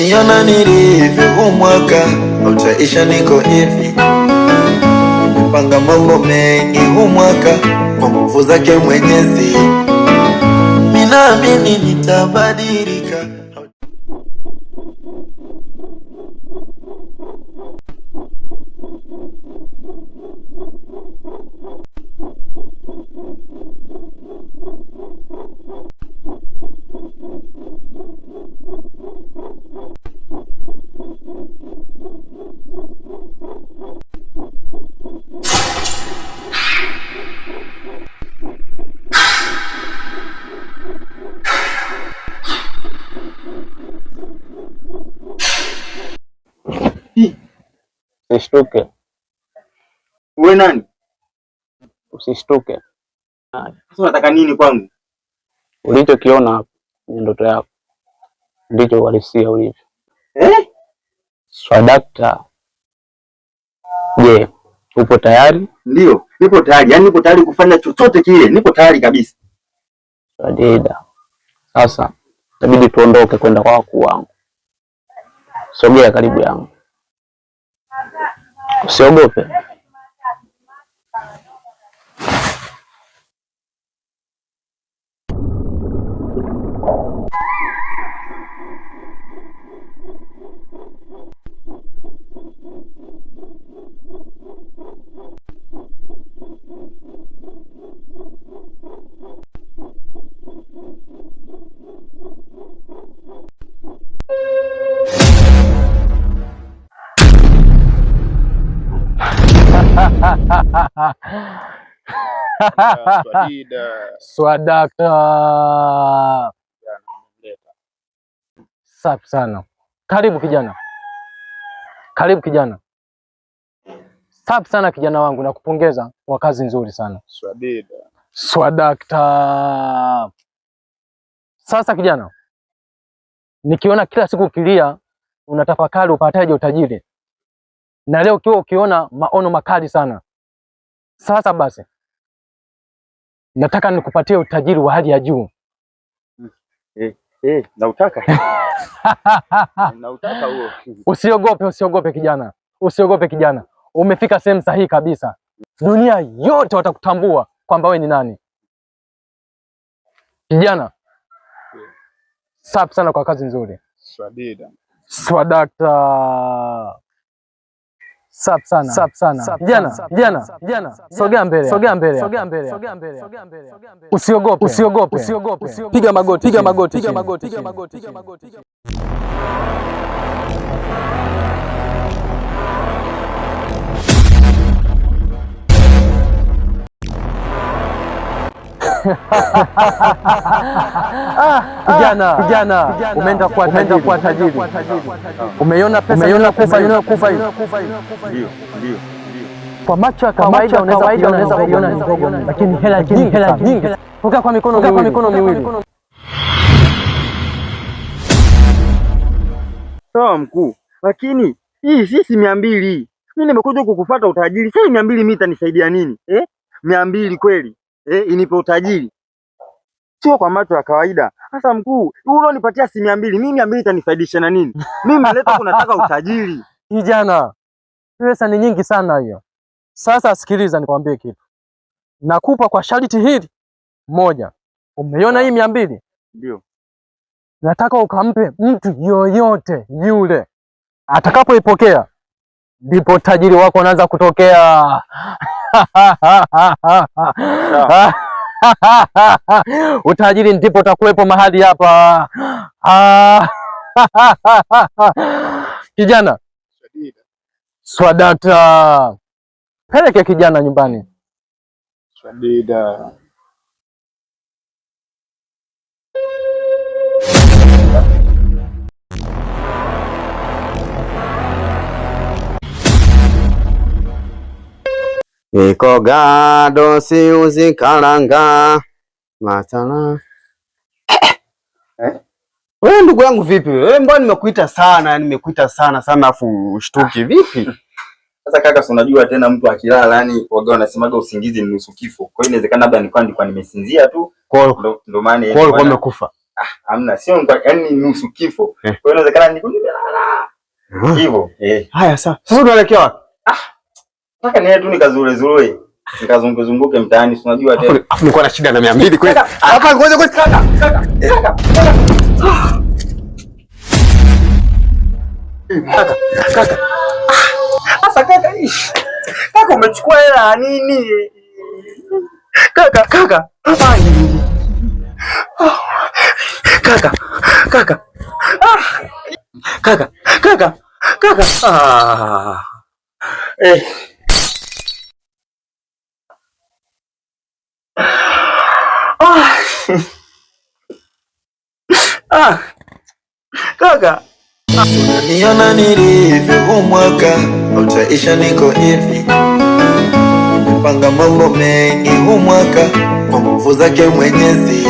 Niona nilivyo huu mwaka utaisha niko hivi. Nimepanga mambo mengi huu mwaka kwa nguvu zake Mwenyezi. Ninaamini nitabadilika. Usishtuke. Wewe nani? Usishtuke. Sasa unataka nini kwangu? Ulichokiona hapo ni ndoto yako, ndicho uhalisia ulivyo. Swadakta. Je, upo tayari? Ndio, nipo tayari. Yaani nipo tayari kufanya chochote kile. Nipo tayari kabisa. Swadida. Sasa itabidi tuondoke kwenda kwa wakuu wangu. Sogea karibu yangu. Usiogope. Swadakta. Safi sana. Karibu kijana. Karibu kijana. Safi sana kijana wangu, nakupongeza kwa kazi nzuri sana. Swadakta. Sasa kijana, nikiona kila siku ukilia unatafakari upataje utajiri, na leo ukiona maono makali sana. Sasa basi nataka nikupatie utajiri wa hali ya juu. Nautaka. Nautaka huo. Usiogope kijana. Usiogope kijana. Umefika sehemu sahihi kabisa. Dunia yote watakutambua kwamba wewe ni nani. Kijana. Safi sana kwa kazi nzuri. Swadakta. Safi sana. Kijana. Sogea mbele. Usiogope. Piga magoti. Kijana, umeenda kuwa tajiri. Umeiona pesa inayokufa hiyo? Ndio. Kwa macho ya kawaida unaweza kuiona ndogo, lakini hela nyingi. Toka kwa mikono miwili. Sawa mkuu, lakini hii sisi 200. Mimi nimekuja kukufuata utajiri. Sasa 200 mimi itanisaidia nini? 200 kweli? Inipe utajiri. Sio kwa macho ya kawaida. Sasa mkuu, ulionipatia si 200, mimi 200 itanifaidisha na nini? Mimi naleta kunataka utajiri. Kijana, pesa ni nyingi sana hiyo. Sasa sikiliza nikwambie kitu. Nakupa kwa sharti hili moja. Umeiona hii 200? Ndio. Nataka ukampe mtu yoyote yule. Atakapoipokea ndipo utajiri wako unaanza kutokea. Utajiri ndipo utakuwepo mahali hapa. Kijana. Swadakta. Peleke kijana nyumbani. Swadida. Ikogado si uzikaranga matana. Wewe ndugu yangu vipi? Wewe mbona nimekuita sana afu ushtuki vipi? Sasa kaka, si unajua tena mtu akilala yani waga wanasemaga usingizi ni nusu kifo. Kwa hiyo inawezekana labda nilikuwa nimesinzia tu. Ndo maana kwa umekufa. Hamna, sio yaani nusu kifo. Kwa hiyo inawezekana hivyo. Haya sawa. Sasa tunaelekea wapi? Nataka niende tu nikazurezurue. Nikazunguke mtaani, unajua tena. Afu niko na shida na 200 kweli. Hapa ngoja kaka. Kaka. Sasa kaka, kaka umechukua hela nini? Kaka. Kaka. Kaka. Unaniona nilivyo, huu mwaka utaisha niko hivi. Nimepanga mambo mengi huu mwaka kwa nguvu zake Mwenyezi.